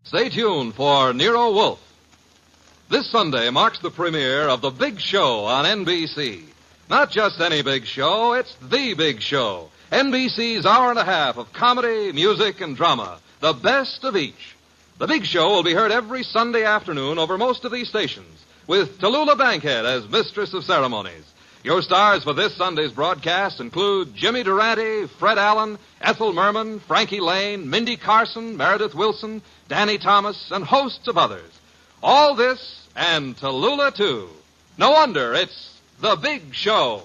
Stay tuned for Nero Wolfe. This Sunday marks the premiere of The Big Show on NBC. Not just any big show, it's the big show. NBC's hour and a half of comedy, music, and drama. The best of each. The Big Show will be heard every Sunday afternoon over most of these stations, with Tallulah Bankhead as mistress of ceremonies. Your stars for this Sunday's broadcast include Jimmy Durante, Fred Allen, Ethel Merman, Frankie Lane, Mindy Carson, Meredith Wilson, Danny Thomas, and hosts of others. All this and Tallulah, too. No wonder it's The Big Show.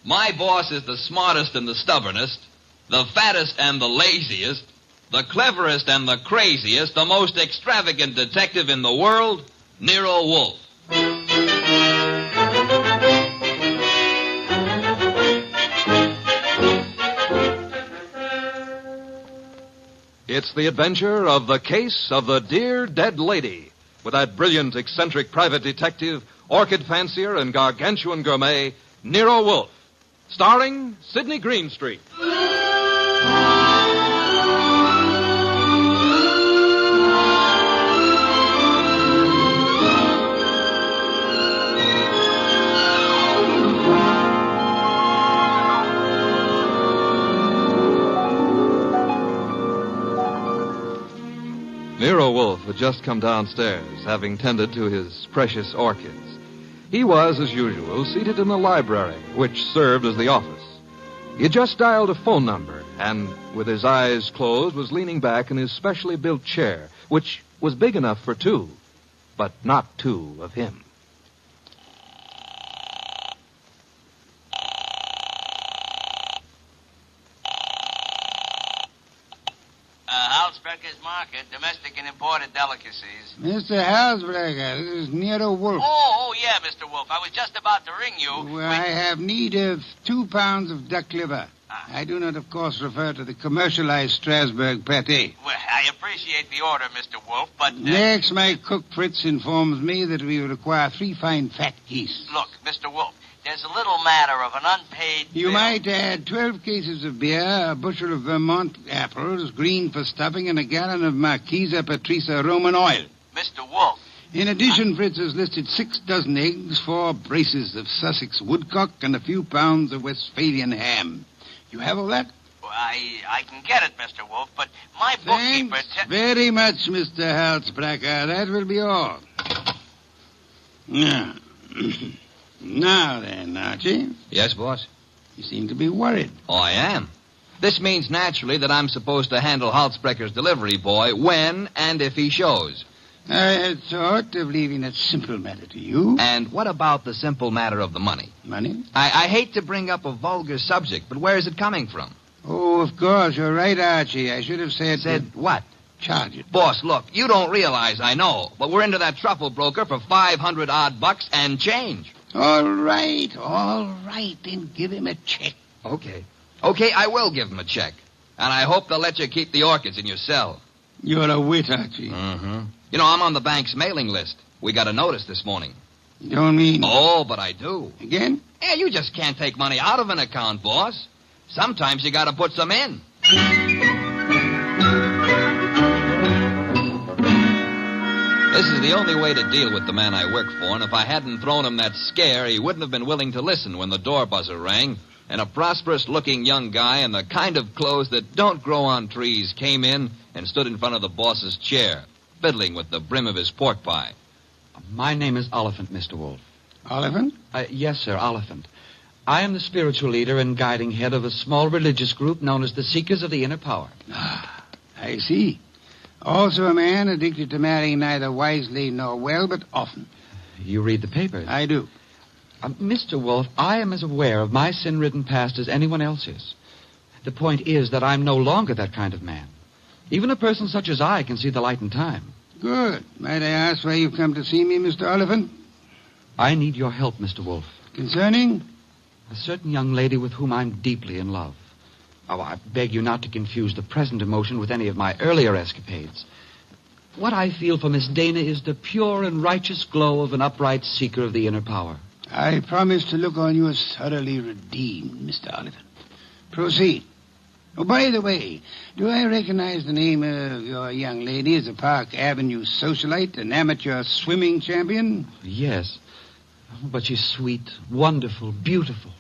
My boss is the smartest and the stubbornest, the fattest and the laziest, the cleverest and the craziest, the most extravagant detective in the world, Nero Wolfe. It's the adventure of The Case of the Dear Dead Lady, with that brilliant, eccentric private detective, orchid fancier, and gargantuan gourmet, Nero Wolfe, starring Sidney Greenstreet. Nero Wolfe had just come downstairs, having tended to his precious orchids. He was, as usual, seated in the library, which served as the office. He had just dialed a phone number, and, with his eyes closed, was leaning back in his specially built chair, which was big enough for two, but not two of him. Halsbrecher's Market, domestic and imported delicacies. Mr. Halsbrecher, this is Nero Wolfe. Oh, yeah, Mr. Wolfe. I was just about to ring you. Well, I have need of 2 pounds of duck liver. I do not, of course, refer to the commercialized Strasbourg pâté. Well, I appreciate the order, Mr. Wolfe, but... Next, my cook Fritz informs me that we require 3 fine fat geese. Look, Mr. Wolfe, there's a little matter of an unpaid You bill. might add 12 cases of beer, a bushel of Vermont apples, green for stuffing, and a gallon of Marquesa Patricia Roman oil. Mr. Wolfe. In addition, Fritz has listed 6 dozen eggs, 4 braces of Sussex woodcock, and a few pounds of Westphalian ham. You have all that? Well, I can get it, Mr. Wolfe, but my Thanks bookkeeper... very much, Mr. Halsbrecher. That will be all. Now, now then, Archie. Yes, boss? You seem to be worried. Oh, I am. This means, naturally, that I'm supposed to handle Halsbrecher's delivery boy when and if he shows. I had thought of leaving that simple matter to you. And what about the simple matter of the money? Money? I hate to bring up a vulgar subject, but where is it coming from? Oh, of course. You're right, Archie. I should have said... Said what? Charge it. Boss, look, you don't realize, I know, but we're into that truffle broker for $500 bucks and change. All right. Then give him a check. Okay, I will give him a check. And I hope they'll let you keep the orchids in your cell. You're a wit, Archie. Mm-hmm. You know, I'm on the bank's mailing list. We got a notice this morning. You don't mean... Oh, but I do. Again? Yeah, you just can't take money out of an account, boss. Sometimes you gotta put some in. This is the only way to deal with the man I work for, and if I hadn't thrown him that scare, he wouldn't have been willing to listen when the door buzzer rang, and a prosperous-looking young guy in the kind of clothes that don't grow on trees came in and stood in front of the boss's chair, fiddling with the brim of his pork pie. My name is Oliphant, Mr. Wolfe. Oliphant? Yes, sir, Oliphant. I am the spiritual leader and guiding head of a small religious group known as the Seekers of the Inner Power. I see. Also a man addicted to marrying neither wisely nor well, but often. You read the papers? I do. Mr. Wolfe, I am as aware of my sin-ridden past as anyone else is. The point is that I'm no longer that kind of man. Even a person such as I can see the light in time. Good. Might I ask why you've come to see me, Mr. Oliphant? I need your help, Mr. Wolfe. Concerning? A certain young lady with whom I'm deeply in love. Oh, I beg you not to confuse the present emotion with any of my earlier escapades. What I feel for Miss Dana is the pure and righteous glow of an upright seeker of the inner power. I promise to look on you as thoroughly redeemed, Mr. Oliphant. Proceed. Oh, by the way, do I recognize the name of your young lady as a Park Avenue socialite, an amateur swimming champion? Yes. But she's sweet, wonderful, beautiful.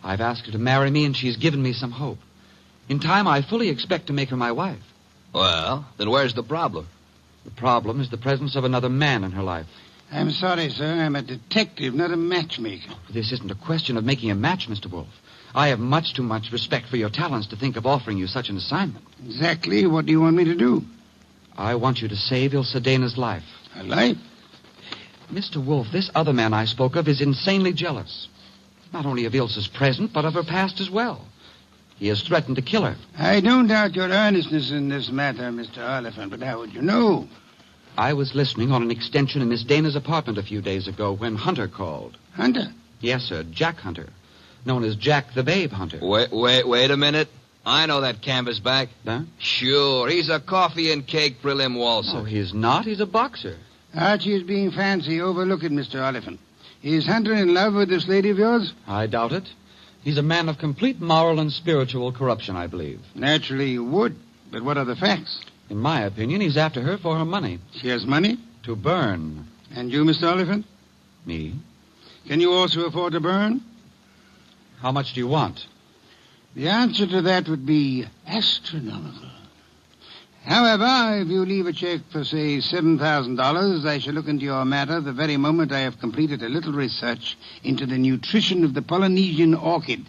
I've asked her to marry me, and she's given me some hope. In time, I fully expect to make her my wife. Well, then where's the problem? The problem is the presence of another man in her life. I'm sorry, sir. I'm a detective, not a matchmaker. This isn't a question of making a match, Mr. Wolfe. I have much too much respect for your talents to think of offering you such an assignment. Exactly. What do you want me to do? I want you to save Ilse Dana's life. Her life? Mr. Wolfe, this other man I spoke of is insanely jealous. Not only of Ilse's present, but of her past as well. He has threatened to kill her. I don't doubt your earnestness in this matter, Mr. Oliphant, but how would you know? I was listening on an extension in Miss Dana's apartment a few days ago when Hunter called. Hunter? Yes, sir, Jack Hunter. Known as Jack the Babe Hunter. Wait a minute. I know that canvasback. Huh? Sure, he's a coffee and cake prelim waltzer. Oh, he's not. He's a boxer. Archie is being fancy. Overlook it, Mr. Oliphant. Is Hunter in love with this lady of yours? I doubt it. He's a man of complete moral and spiritual corruption, I believe. Naturally you would. But what are the facts? In my opinion, he's after her for her money. She has money? To burn. And you, Mr. Oliphant? Me? Can you also afford to burn? How much do you want? The answer to that would be astronomical. However, if you leave a check for, say, $7,000, I shall look into your matter the very moment I have completed a little research into the nutrition of the Polynesian orchid.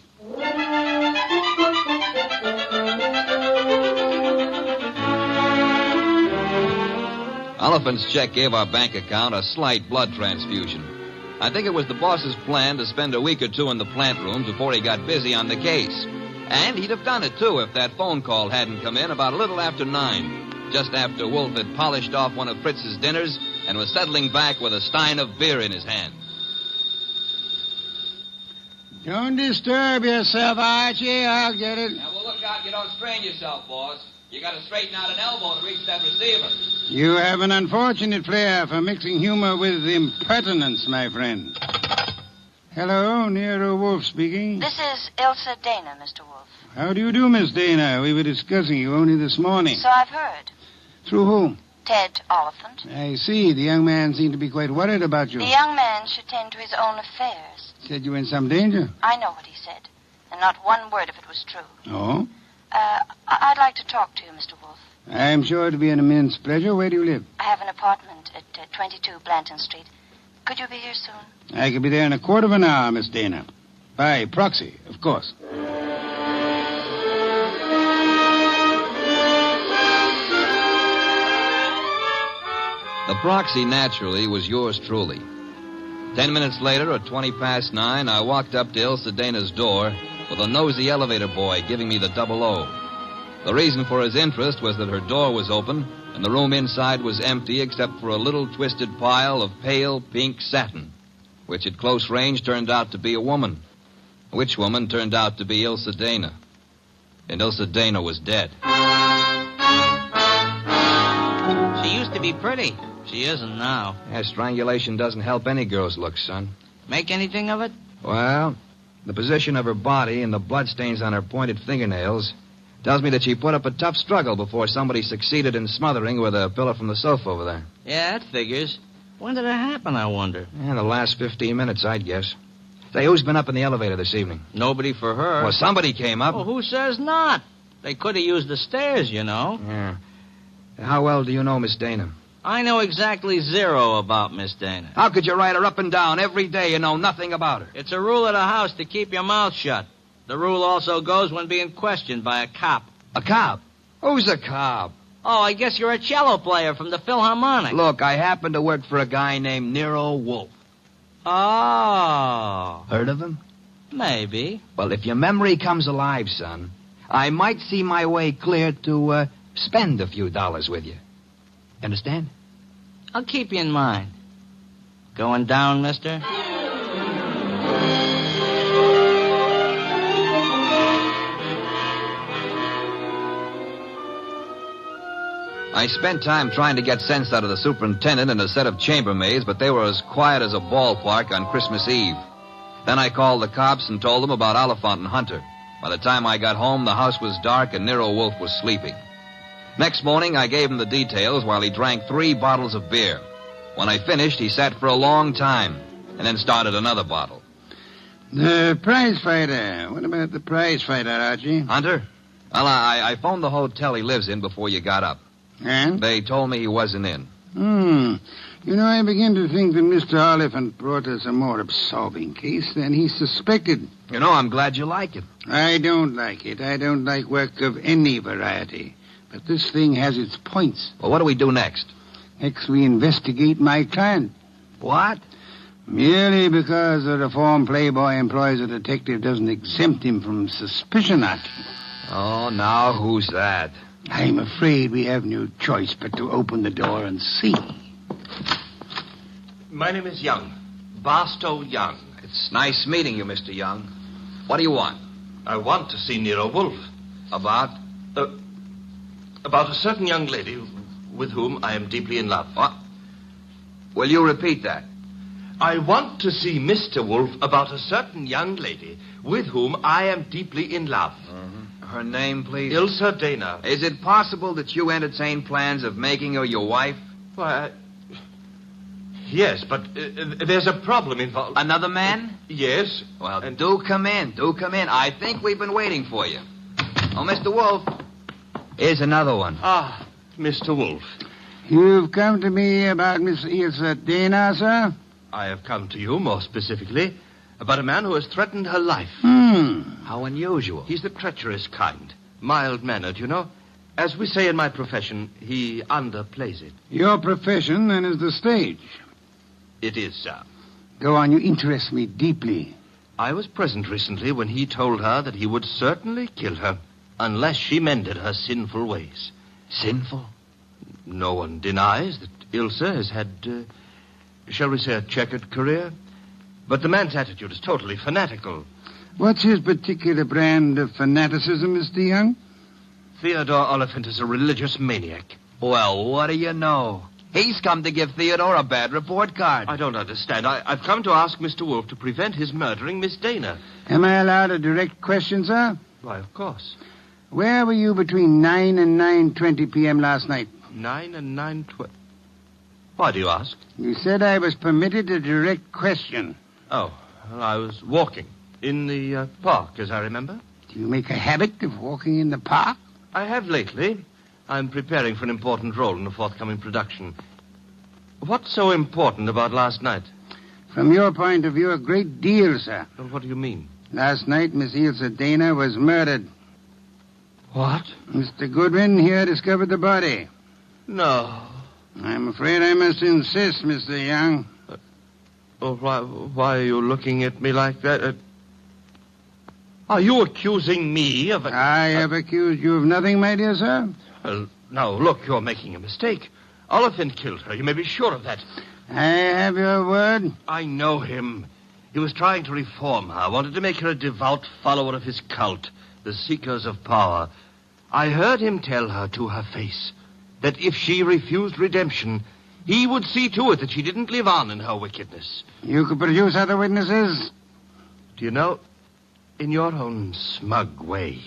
Oliphant's check gave our bank account a slight blood transfusion. I think it was the boss's plan to spend a week or two in the plant rooms before he got busy on the case. And he'd have done it, too, if that phone call hadn't come in about a little after 9, just after Wolfe had polished off one of Fritz's dinners and was settling back with a stein of beer in his hand. Don't disturb yourself, Archie. I'll get it. Now, well, look out you don't strain yourself, boss. You got to straighten out an elbow to reach that receiver. You have an unfortunate flair for mixing humor with impertinence, my friend. Hello, Nero Wolfe speaking. This is Ilse Dana, Mr. Wolfe. How do you do, Miss Dana? We were discussing you only this morning. So I've heard. Through whom? Ted Oliphant. I see. The young man seemed to be quite worried about you. The young man should tend to his own affairs. Said you were in some danger. I know what he said, and not one word of it was true. Oh? I'd like to talk to you, Mr. Wolfe. I'm sure it'll be an immense pleasure. Where do you live? I have an apartment at 22 Blanton Street. Could you be here soon? I could be there in a quarter of an hour, Miss Dana. By proxy, of course. The proxy, naturally, was yours truly. 10 minutes later, at 20 past 9, I walked up to Ilse Dana's door with a nosy elevator boy giving me the 00. The reason for his interest was that her door was open and the room inside was empty except for a little twisted pile of pale pink satin, which at close range turned out to be a woman. Which woman turned out to be Ilse Dana. And Ilse Dana was dead. She used to be pretty. She isn't now. Yeah, strangulation doesn't help any girl's looks, son. Make anything of it? Well, the position of her body and the bloodstains on her pointed fingernails tells me that she put up a tough struggle before somebody succeeded in smothering her with a pillow from the sofa over there. Yeah, that figures. When did it happen, I wonder? Yeah, the last 15 minutes, I'd guess. Say, who's been up in the elevator this evening? Nobody for her. Well, somebody came up. Well, who says not? They could have used the stairs, you know. Yeah. How well do you know Miss Dana? I know exactly zero about Miss Dana. How could you ride her up and down every day and know nothing about her? It's a rule of the house to keep your mouth shut. The rule also goes when being questioned by a cop. A cop? Who's a cop? Oh, I guess you're a cello player from the Philharmonic. Look, I happen to work for a guy named Nero Wolfe. Oh. Heard of him? Maybe. Well, if your memory comes alive, son, I might see my way clear to spend a few dollars with you. Understand? I'll keep you in mind. Going down, mister? I spent time trying to get sense out of the superintendent and a set of chambermaids, but they were as quiet as a ballpark on Christmas Eve. Then I called the cops and told them about Oliphant and Hunter. By the time I got home, the house was dark and Nero Wolfe was sleeping. Next morning, I gave him the details while he drank 3 bottles of beer. When I finished, he sat for a long time and then started another bottle. The prize fighter. What about the prize fighter, Archie? Hunter? Well, I phoned the hotel he lives in before you got up. And? They told me he wasn't in. You know, I begin to think that Mr. Oliphant brought us a more absorbing case than he suspected. You know, I'm glad you like it. I don't like it. I don't like work of any variety. But this thing has its points. Well, what do we do next? Next, we investigate my client. What? Merely because a reformed playboy employs a detective doesn't exempt him from suspicion, Archie. Oh, now who's that? I'm afraid we have no choice but to open the door and see. My name is Young. Barstow Young. It's nice meeting you, Mr. Young. What do you want? I want to see Nero Wolfe. About? About a certain young lady with whom I am deeply in love. What? Will you repeat that? I want to see Mr. Wolfe about a certain young lady with whom I am deeply in love. Her name, please? Ilsa Dana. Is it possible that you entertain plans of making her your wife? Why, yes, but there's a problem involved. Another man? Yes. Well, do come in. Do come in. I think we've been waiting for you. Oh, Mr. Wolfe. Here's another one. Ah, Mr. Wolfe. You've come to me about Miss Ilsa Dana, sir? I have come to you, more specifically, about a man who has threatened her life. How unusual. He's the treacherous kind. Mild-mannered, you know. As we say in my profession, he underplays it. Your profession, then, is the stage. It is, sir. Go on, you interest me deeply. I was present recently when he told her that he would certainly kill her unless she mended her sinful ways. Sinful? No one denies that Ilsa has had, shall we say, a checkered career. But the man's attitude is totally fanatical. What's his particular brand of fanaticism, Mr. Young? Theodore Oliphant is a religious maniac. Well, what do you know? He's come to give Theodore a bad report card. I don't understand. I've come to ask Mr. Wolfe to prevent his murdering Miss Dana. Am I allowed a direct question, sir? Why, of course. Where were you between 9 and 9:20 p.m. last night? 9 and 9:20. Why do you ask? You said I was permitted a direct question. Oh, well, I was walking in the park, as I remember. Do you make a habit of walking in the park? I have lately. I'm preparing for an important role in a forthcoming production. What's so important about last night? From your point of view, a great deal, sir. Well, what do you mean? Last night, Miss Ilsa Dana was murdered. What? Mr. Goodwin here discovered the body. No. I'm afraid I must insist, Mr. Young. Oh, why are you looking at me like that? Are you accusing me of... I have accused you of nothing, my dear sir. Well, now, look, you're making a mistake. Oliphant killed her. You may be sure of that. I have your word. I know him. He was trying to reform her, wanted to make her a devout follower of his cult, the Seekers of Power. I heard him tell her to her face that if she refused redemption, he would see to it that she didn't live on in her wickedness. You could produce other witnesses? Do you know, in your own smug way,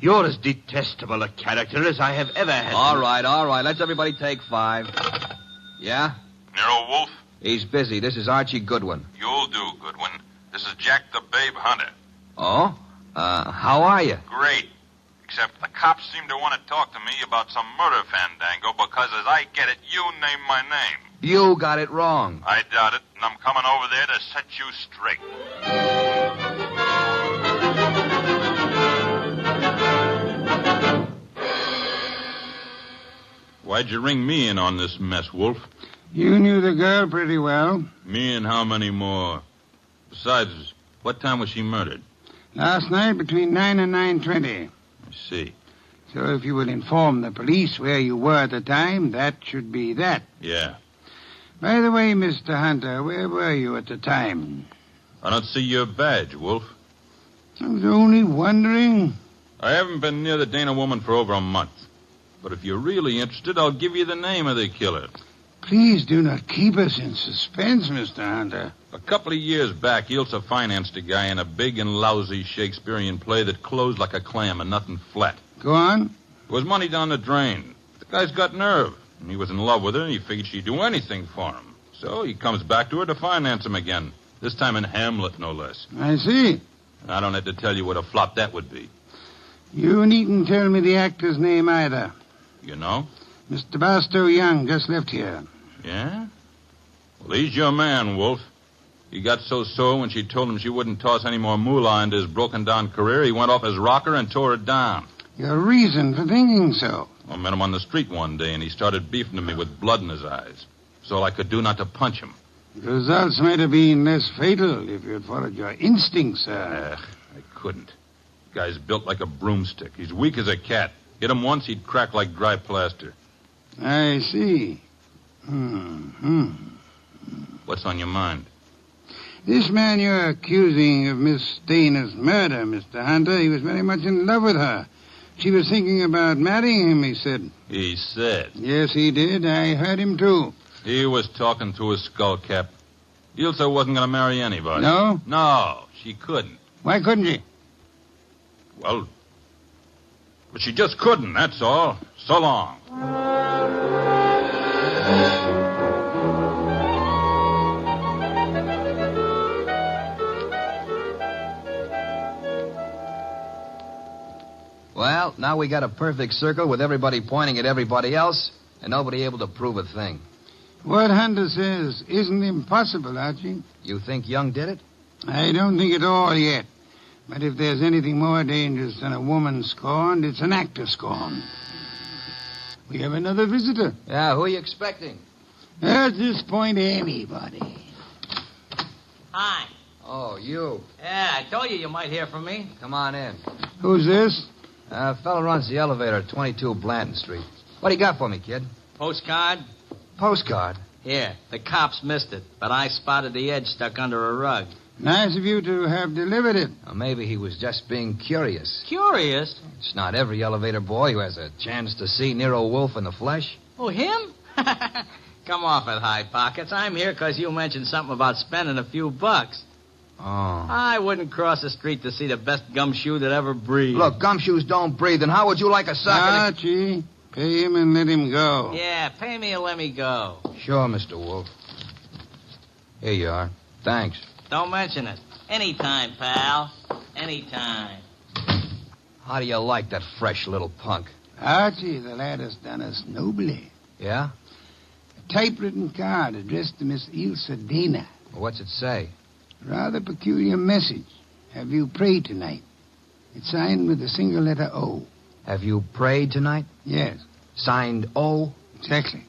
you're as detestable a character as I have ever had. All right. Let's everybody take 5. Yeah? Nero Wolfe? He's busy. This is Archie Goodwin. You'll do, Goodwin. This is Jack the Babe Hunter. Oh? How are you? Great. Except the cops seem to want to talk to me about some murder fandango because, as I get it, you named my name. You got it wrong. I doubt it, and I'm coming over there to set you straight. Why'd you ring me in on this mess, Wolfe? You knew the girl pretty well. Me and how many more? Besides, what time was she murdered? Last night between 9 and 9:20. I see. So if you will inform the police where you were at the time, that should be that. Yeah. By the way, Mr. Hunter, where were you at the time? I don't see your badge, Wolfe. I was only wondering. I haven't been near the Dana woman for over a month. But if you're really interested, I'll give you the name of the killer. Please do not keep us in suspense, Mr. Hunter. A couple of years back, Ilsa financed a guy in a big and lousy Shakespearean play that closed like a clam and nothing flat. Go on. It was money down the drain. The guy's got nerve. And he was in love with her, and he figured she'd do anything for him. So he comes back to her to finance him again. This time in Hamlet, no less. I see. I don't have to tell you what a flop that would be. You needn't tell me the actor's name either. You know? Mr. Barstow Young just left here. Yeah? Well, he's your man, Wolf. He got so sore when she told him she wouldn't toss any more moolah into his broken-down career, he went off his rocker and tore it down. Your reason for thinking so? I met him on the street one day, and he started beefing to me with blood in his eyes. It's all I could do not to punch him. The results might have been less fatal if you'd followed your instincts, sir. I couldn't. The guy's built like a broomstick. He's weak as a cat. Hit him once, he'd crack like dry plaster. I see. What's on your mind? This man you're accusing of Miss Dana's murder, Mr. Hunter, he was very much in love with her. She was thinking about marrying him, he said. He said? Yes, he did. I heard him, too. He was talking to his skullcap. Ilsa wasn't going to marry anybody. No? No, she couldn't. Why couldn't she? Well, she just couldn't, that's all. So long. Well, now we got a perfect circle with everybody pointing at everybody else and nobody able to prove a thing. What Hunter says isn't impossible, Archie. You think Young did it? I don't think at all yet. But if there's anything more dangerous than a woman scorned, it's an actor scorned. We have another visitor. Yeah, who are you expecting? At this point, anybody. Hi. Oh, you. Yeah, I told you might hear from me. Come on in. Who's this? Fella runs the elevator at 22 Blanton Street. What do you got for me, kid? Postcard? Postcard? Here, the cops missed it, but I spotted the edge stuck under a rug. Nice of you to have delivered it. Or maybe he was just being curious. Curious? It's not every elevator boy who has a chance to see Nero Wolfe in the flesh. Oh, him? Come off it, High Pockets. I'm here because you mentioned something about spending a few bucks. Oh. I wouldn't cross the street to see the best gumshoe that ever breathed. Look, gumshoes don't breathe, and how would you like a sock? Archie, pay him and let him go. Yeah, pay me and let me go. Sure, Mr. Wolfe. Here you are. Thanks. Don't mention it. Anytime, pal. Anytime. How do you like that fresh little punk? Archie, the lad has done us nobly. Yeah? A typewritten card addressed to Miss Ilsa Dana. Well, what's it say? Rather peculiar message. Have you prayed tonight? It's signed with a single letter O. Have you prayed tonight? Yes, Signed O? exactly.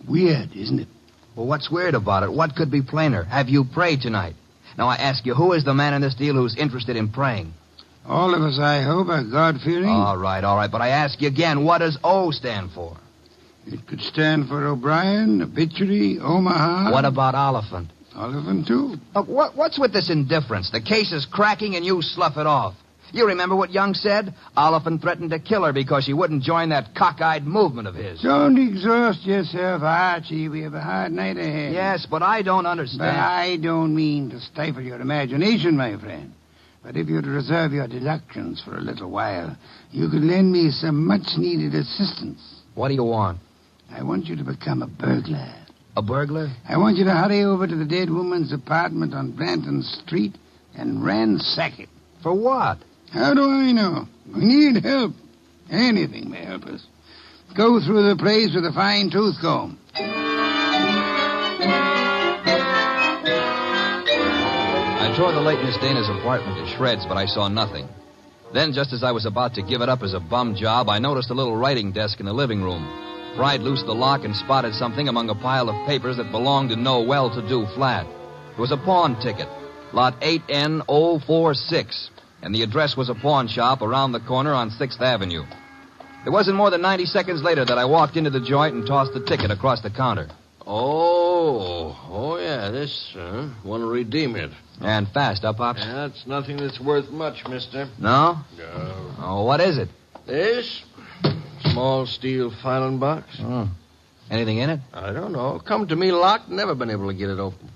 Weird, isn't it? Well, what's weird about it? What could be plainer? Have you prayed tonight? Now, I ask you, who is the man in this deal who's interested in praying? All of us, I hope, are God-fearing. All right. But I ask you again, what does O stand for? It could stand for O'Brien, Obituary, Omaha. What about Oliphant? Oliphant, too. What's with this indifference? The case is cracking and you slough it off. You remember what Young said? Oliphant threatened to kill her because she wouldn't join that cockeyed movement of his. Don't exhaust yourself, Archie. We have a hard night ahead. Yes, but I don't understand. But I don't mean to stifle your imagination, my friend. But if you'd reserve your deductions for a little while, you could lend me some much-needed assistance. What do you want? I want you to become a burglar. A burglar? I want you to hurry over to the dead woman's apartment on Blanton Street and ransack it. For what? How do I know? We need help. Anything may help us. Go through the place with a fine-tooth comb. I tore the late Miss Dana's apartment to shreds, but I saw nothing. Then, just as I was about to give it up as a bum job, I noticed a little writing desk in the living room. Pried loose the lock and spotted something among a pile of papers that belonged to no well-to-do flat. It was a pawn ticket, lot 8N046, and the address was a pawn shop around the corner on 6th Avenue. It wasn't more than 90 seconds later that I walked into the joint and tossed the ticket across the counter. Oh, yeah, this, want to redeem it. And fast, huh, Pops? That's nothing that's worth much, mister. No? No. Oh, what is it? This? Small steel filing box. Oh. Anything in it? I don't know. Come to me locked, never been able to get it open.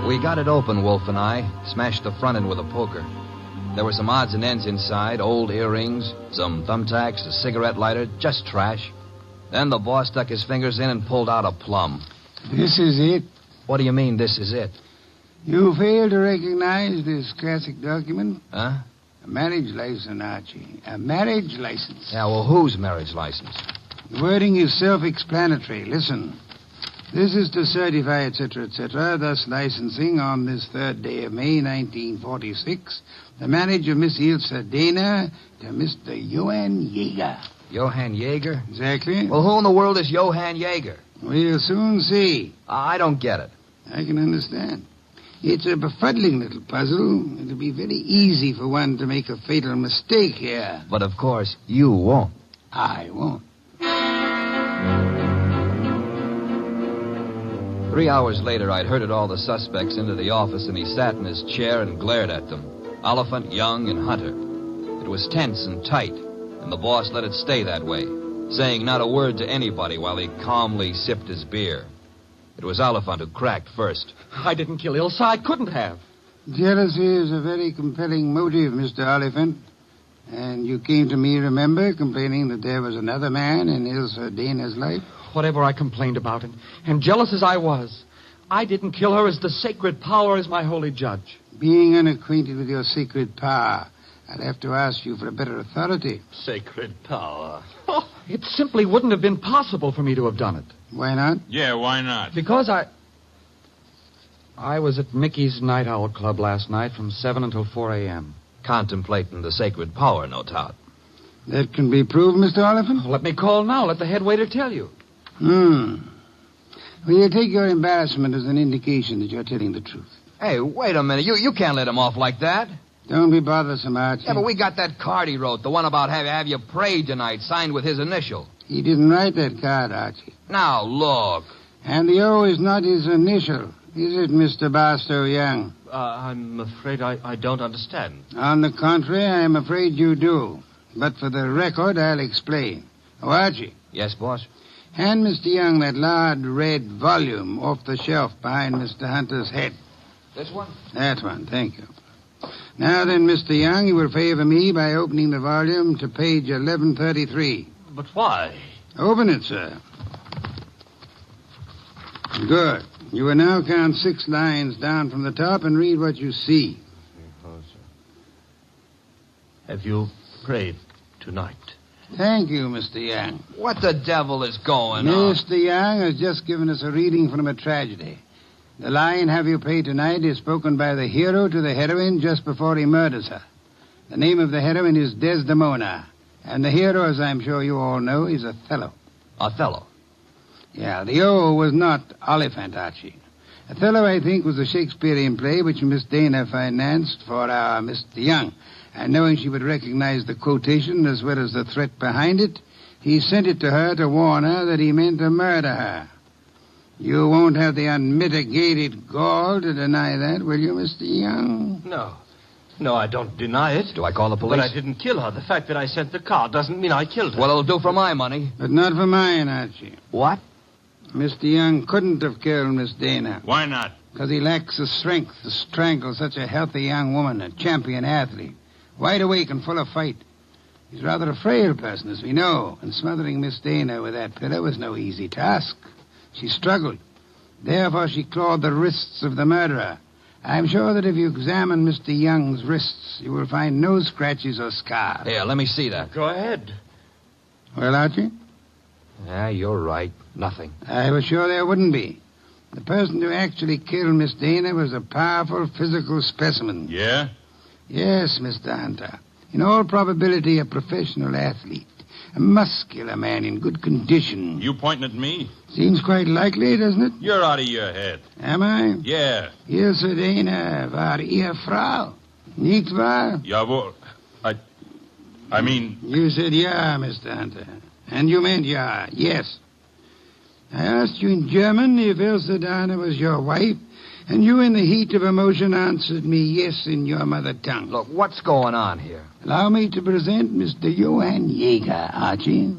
We got it open, Wolf and I. Smashed the front end with a poker. There were some odds and ends inside, old earrings, some thumbtacks, a cigarette lighter, just trash. Then the boss stuck his fingers in and pulled out a plum. This is it. What do you mean, this is it? You fail to recognize this classic document? Huh? A marriage license, Archie. A marriage license. Yeah, well, whose marriage license? The wording is self-explanatory. Listen. This is to certify, etc., etc., thus licensing on this 3rd day of May, 1946, the marriage of Miss Ilse Dana to Mr. Johann Jaeger. Johann Jaeger? Exactly. Well, who in the world is Johann Jaeger? We'll soon see. I don't get it. I can understand. It's a befuddling little puzzle. It'll be very easy for one to make a fatal mistake here. But, of course, you won't. I won't. 3 hours later, I'd herded all the suspects into the office, and he sat in his chair and glared at them. Oliphant, Young, and Hunter. It was tense and tight, and the boss let it stay that way, saying not a word to anybody while he calmly sipped his beer. It was Oliphant who cracked first. I didn't kill Ilsa. I couldn't have. Jealousy is a very compelling motive, Mr. Oliphant. And you came to me, remember, complaining that there was another man in Ilse Dana's life? Whatever I complained about, and jealous as I was, I didn't kill her as the sacred power is my holy judge. Being unacquainted with your sacred power, I'd have to ask you for a better authority. Sacred power. Oh, it simply wouldn't have been possible for me to have done it. Why not? Yeah, why not? Because I was at Mickey's Night Owl Club last night from 7 until 4 a.m. Contemplating the sacred power, no doubt. That can be proved, Mr. Oliphant? Let me call now. Let the head waiter tell you. Well, you take your embarrassment as an indication that you're telling the truth. Hey, wait a minute. You can't let him off like that. Don't be bothersome, Archie. Yeah, but we got that card he wrote, the one about have you prayed tonight, signed with his initial. He didn't write that card, Archie. Now, look. And the O is not his initial, is it, Mr. Barstow Young? I'm afraid I don't understand. On the contrary, I am afraid you do. But for the record, I'll explain. Oh, Archie. Yes, boss? Hand Mr. Young that large red volume off the shelf behind Mr. Hunter's head. This one? That one, thank you. Now then, Mr. Young, you will favor me by opening the volume to page 1133. But why? Open it, sir. Good. You will now count 6 lines down from the top and read what you see. Have you prayed tonight? Thank you, Mr. Young. What the devil is going on? Mr. Young has just given us a reading from a tragedy. The line, have you prayed tonight, is spoken by the hero to the heroine just before he murders her. The name of the heroine is Desdemona. And the hero, as I'm sure you all know, is Othello. Othello? Yeah, the O was not Oliphant, Archie. Othello, I think, was a Shakespearean play which Miss Dana financed for our Mr. Young. And knowing she would recognize the quotation as well as the threat behind it, he sent it to her to warn her that he meant to murder her. You won't have the unmitigated gall to deny that, will you, Mr. Young? No, I don't deny it. Do I call the police? But I didn't kill her. The fact that I sent the card doesn't mean I killed her. Well, it'll do for my money. But not for mine, Archie. What? Mr. Young couldn't have killed Miss Dana. Why not? Because he lacks the strength to strangle such a healthy young woman, a champion athlete. Wide awake and full of fight. He's rather a frail person, as we know, and smothering Miss Dana with that pillow was no easy task. She struggled. Therefore, she clawed the wrists of the murderer. I'm sure that if you examine Mr. Young's wrists, you will find no scratches or scars. Here, let me see that. Go ahead. Well, Archie? Yeah, you're right. Nothing. I was sure there wouldn't be. The person who actually killed Miss Dana was a powerful physical specimen. Yeah? Yes, Mr. Hunter. In all probability, a professional athlete. A muscular man in good condition. You pointing at me? Seems quite likely, doesn't it? You're out of your head. Am I? Yeah. Ilse Dana war Ehefrau. Nicht wahr? Jawohl. I mean... You said yeah, Mr. Hunter. And you meant yeah, yes. I asked you in German if Ilse Dana was your wife, And you, in the heat of emotion, answered me yes in your mother tongue. Look, what's going on here? Allow me to present Mr. Johann Jaeger, Archie.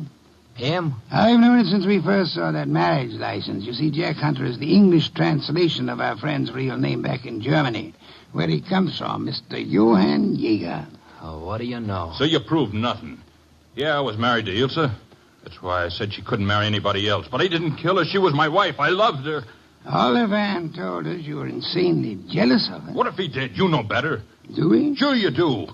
Him? I've known it since we first saw that marriage license. You see, Jack Hunter is the English translation of our friend's real name back in Germany, where he comes from, Mr. Johann Jaeger. Oh, what do you know? So you proved nothing. Yeah, I was married to Ilse. That's why I said she couldn't marry anybody else. But I didn't kill her. She was my wife. I loved her. Olivan told us you were insanely jealous of her. What if he did? You know better. Do we? Sure you do.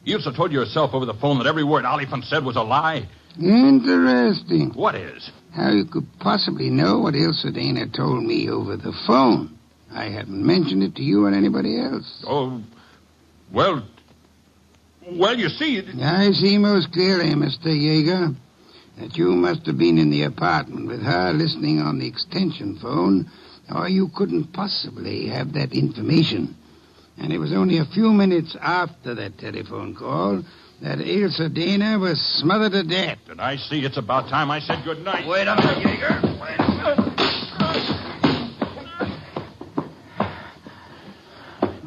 Ilse told you herself over the phone that every word Oliphant said was a lie. Interesting. What is? How you could possibly know what Ilse Dana told me over the phone. I hadn't mentioned it to you or anybody else. Oh, well, you see... I see most clearly, Mr. Jaeger, that you must have been in the apartment with her listening on the extension phone, or you couldn't possibly have that information. And it was only a few minutes after that telephone call that Ilse Dana was smothered to death. Did I see it's about time I said good night? Wait a minute, Jaeger. Wait a minute.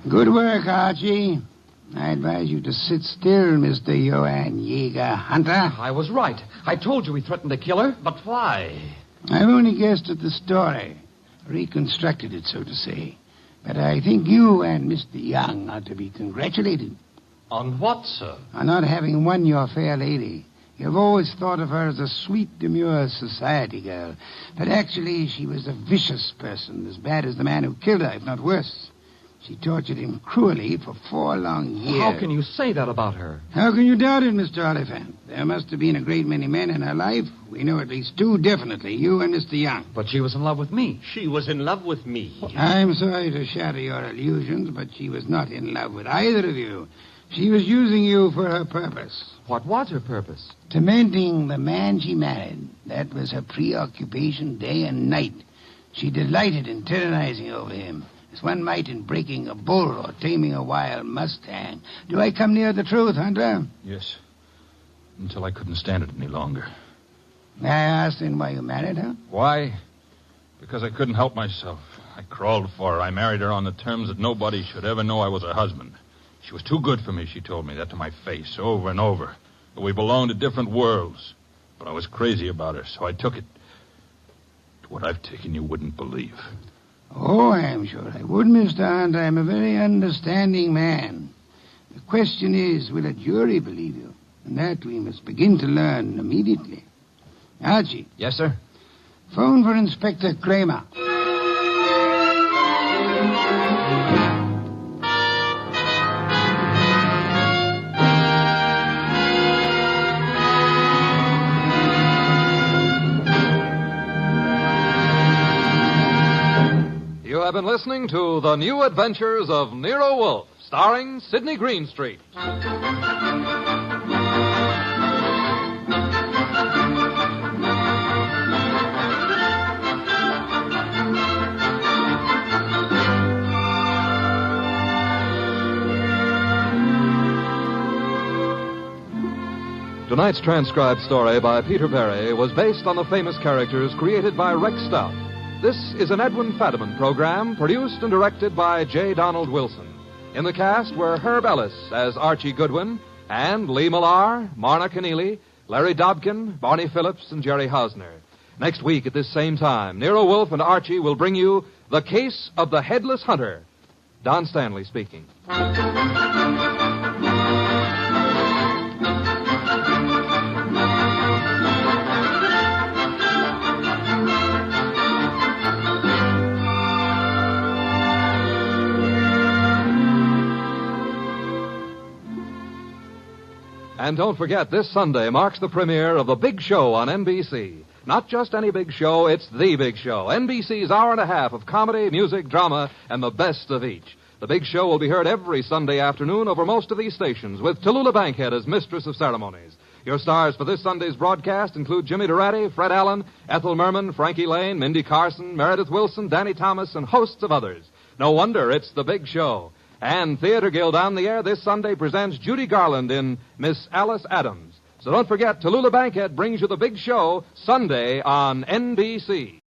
Good work, Archie. I advise you to sit still, Mr. Johann Jaeger Hunter. I was right. I told you he threatened to kill her. But why? I've only guessed at the story, reconstructed it, so to say. But I think you and Mr. Young are to be congratulated. On what, sir? On not having won your fair lady. You've always thought of her as a sweet, demure society girl. But actually, she was a vicious person, as bad as the man who killed her, if not worse. She tortured him cruelly for 4 long years. How can you say that about her? How can you doubt it, Mr. Oliphant? There must have been a great many men in her life. We know at least 2 definitely, you and Mr. Young. But she was in love with me. She was in love with me. I'm sorry to shatter your illusions, but she was not in love with either of you. She was using you for her purpose. What was her purpose? Tormenting the man she married. That was her preoccupation day and night. She delighted in tyrannizing over him, as one might in breaking a bull or taming a wild mustang. Do I come near the truth, Hunter? Yes. Until I couldn't stand it any longer. May I ask then why you married her? Why? Because I couldn't help myself. I crawled for her. I married her on the terms that nobody should ever know I was her husband. She was too good for me, she told me that to my face over and over. That we belonged to different worlds. But I was crazy about her, so I took it. What I've taken you wouldn't believe. Oh, I'm sure I would, Mr. Hunt. I'm a very understanding man. The question is, will a jury believe you? And that we must begin to learn immediately. Archie. Yes, sir? Phone for Inspector Kramer. You have been listening to The New Adventures of Nero Wolfe, starring Sidney Greenstreet. Tonight's transcribed story by Peter Berry was based on the famous characters created by Rex Stout. This is an Edwin Fadiman program produced and directed by J. Donald Wilson. In the cast were Herb Ellis as Archie Goodwin and Lee Millar, Marna Keneally, Larry Dobkin, Barney Phillips, and Jerry Hausner. Next week at this same time, Nero Wolfe and Archie will bring you The Case of the Headless Hunter. Don Stanley speaking. And don't forget, this Sunday marks the premiere of The Big Show on NBC. Not just any big show, it's The Big Show. NBC's hour and a half of comedy, music, drama, and the best of each. The Big Show will be heard every Sunday afternoon over most of these stations, with Tallulah Bankhead as mistress of ceremonies. Your stars for this Sunday's broadcast include Jimmy Durante, Fred Allen, Ethel Merman, Frankie Lane, Mindy Carson, Meredith Wilson, Danny Thomas, and hosts of others. No wonder it's The Big Show. And Theater Guild on the Air this Sunday presents Judy Garland in Miss Alice Adams. So don't forget, Tallulah Bankhead brings you The Big Show Sunday on NBC.